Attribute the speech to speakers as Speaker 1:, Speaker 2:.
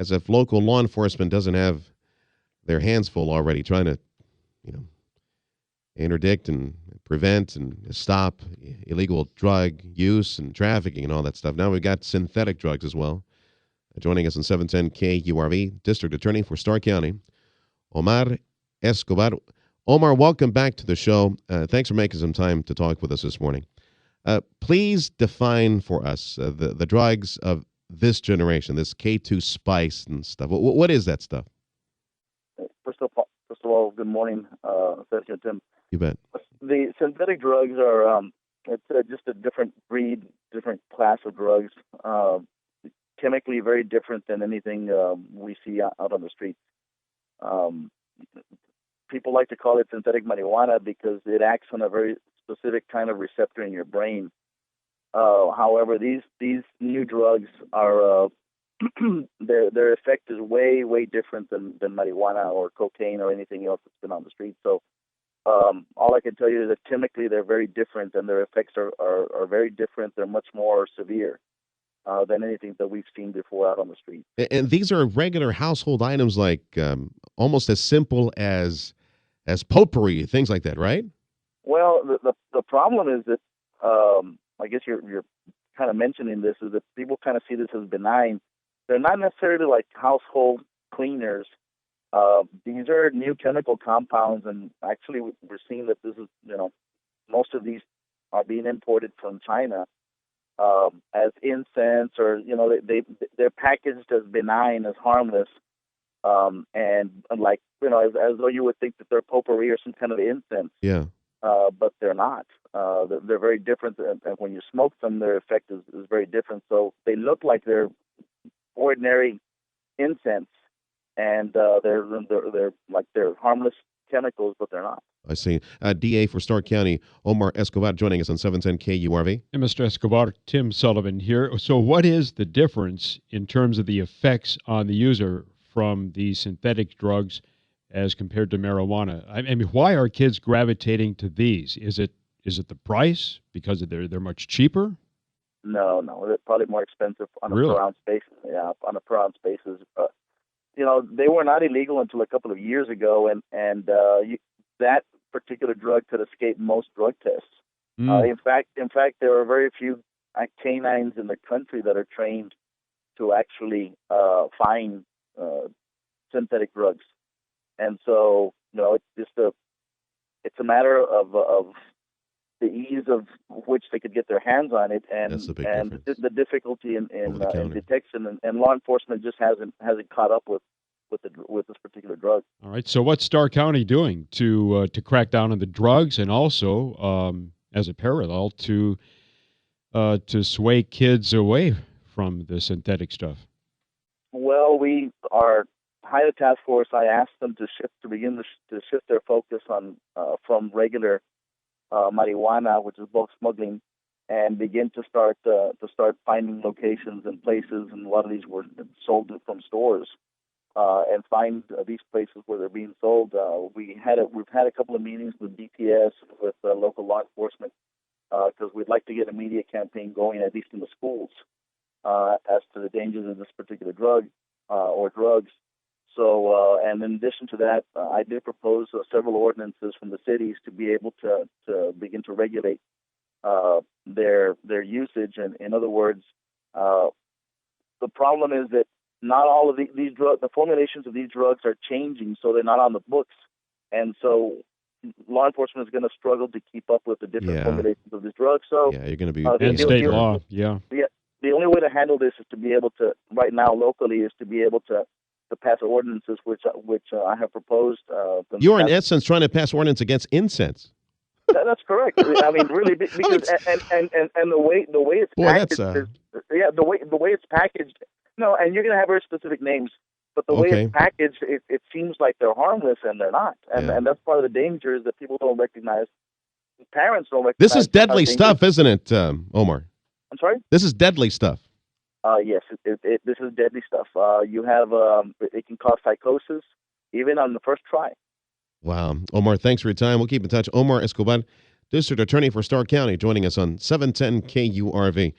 Speaker 1: as if local law enforcement doesn't have their hands full already trying to, you know, interdict and prevent and stop illegal drug use and trafficking and all that stuff. Now we've got synthetic drugs as well. Joining us on 710 KURV, District Attorney for Starr County, Omar Escobar. Omar, welcome back to the show. Thanks for making some time to talk with us this morning. Please define for us the drugs of this generation, this K2 spice and stuff. What is that stuff?
Speaker 2: First of all, good morning, Sergio Tim.
Speaker 1: You bet.
Speaker 2: The synthetic drugs are it's just a different breed, different class of drugs. Chemically very different than anything we see out on the streets. People like to call it synthetic marijuana because it acts on a very specific kind of receptor in your brain. However, these new drugs are their effect is way different than marijuana or cocaine or anything else that's been on the street. So all I can tell you is that chemically they're very different and their effects are very different. They're much more severe than anything that we've seen before out on the street.
Speaker 1: And these are regular household items, like almost as simple as potpourri, things like that, right?
Speaker 2: Well, the problem is that I guess you're kind of mentioning this, is that people kind of see this as benign. They're not necessarily like household cleaners. These are new chemical compounds, and actually we're seeing that this is, most of these are being imported from China as incense, or they're packaged as benign, as harmless, and like as though you would think that they're potpourri or some kind of incense.
Speaker 1: Yeah.
Speaker 2: But they're not. They're very different, and when you smoke them, their effect is very different. So they look like they're ordinary incense, and they're like they're harmless chemicals, but they're not.
Speaker 1: I see. DA for Starr County, Omar Escobar, joining us on 710 KURV.
Speaker 3: Hey, Mr. Escobar, Tim Sullivan here. So what is the difference in terms of the effects on the user from these synthetic drugs as compared to marijuana? I mean, why are kids gravitating to these? Is it the price, because they're much cheaper?
Speaker 2: No, they're probably more expensive on a
Speaker 3: Really?
Speaker 2: per ounce basis. Yeah, on a per ounce basis. They were not illegal until a couple of years ago, and that particular drug could escape most drug tests. In fact, there are very few canines in the country that are trained to actually find synthetic drugs. And so, it's a matter of the ease of which they could get their hands on it, and the difficulty in detection, and law enforcement just hasn't caught up with this particular drug.
Speaker 3: All right. So what's Starr County doing to crack down on the drugs, and also as a parallel to sway kids away from the synthetic stuff?
Speaker 2: Well, we are hired a task force. I asked them to begin to shift their focus on from regular marijuana, which is bulk smuggling, and begin to start finding locations and places, and a lot of these were sold from stores, and find these places where they're being sold. We've had a couple of meetings with DPS, with local law enforcement, because we'd like to get a media campaign going, at least in the schools, as to the dangers of this particular drug or drugs. So, and in addition to that, I did propose several ordinances from the cities to be able to begin to regulate their usage. And in other words, the problem is that not all of these drugs, the formulations of these drugs are changing, so they're not on the books. And so law enforcement is going to struggle to keep up with the different formulations of these drugs. So
Speaker 1: you're going to be
Speaker 3: and state law. Yeah.
Speaker 2: The only way to handle this is to be able to, right now locally, is to be able to pass ordinances, which I have proposed.
Speaker 1: You're in essence trying to pass ordinance against incense.
Speaker 2: That's correct. I mean, really, because and the way it's packaged, the way it's packaged. No, and you're going to have very specific names, but the way it's packaged, it seems like they're harmless, and they're not. And that's part of the danger, is that people don't recognize. Parents don't recognize.
Speaker 1: This is deadly stuff, isn't it, Omar?
Speaker 2: I'm sorry?
Speaker 1: This is deadly stuff.
Speaker 2: Yes, this is deadly stuff. You have it can cause psychosis, even on the first try.
Speaker 1: Wow. Omar, thanks for your time. We'll keep in touch. Omar Escobar, District Attorney for Starr County, joining us on 710 KURV.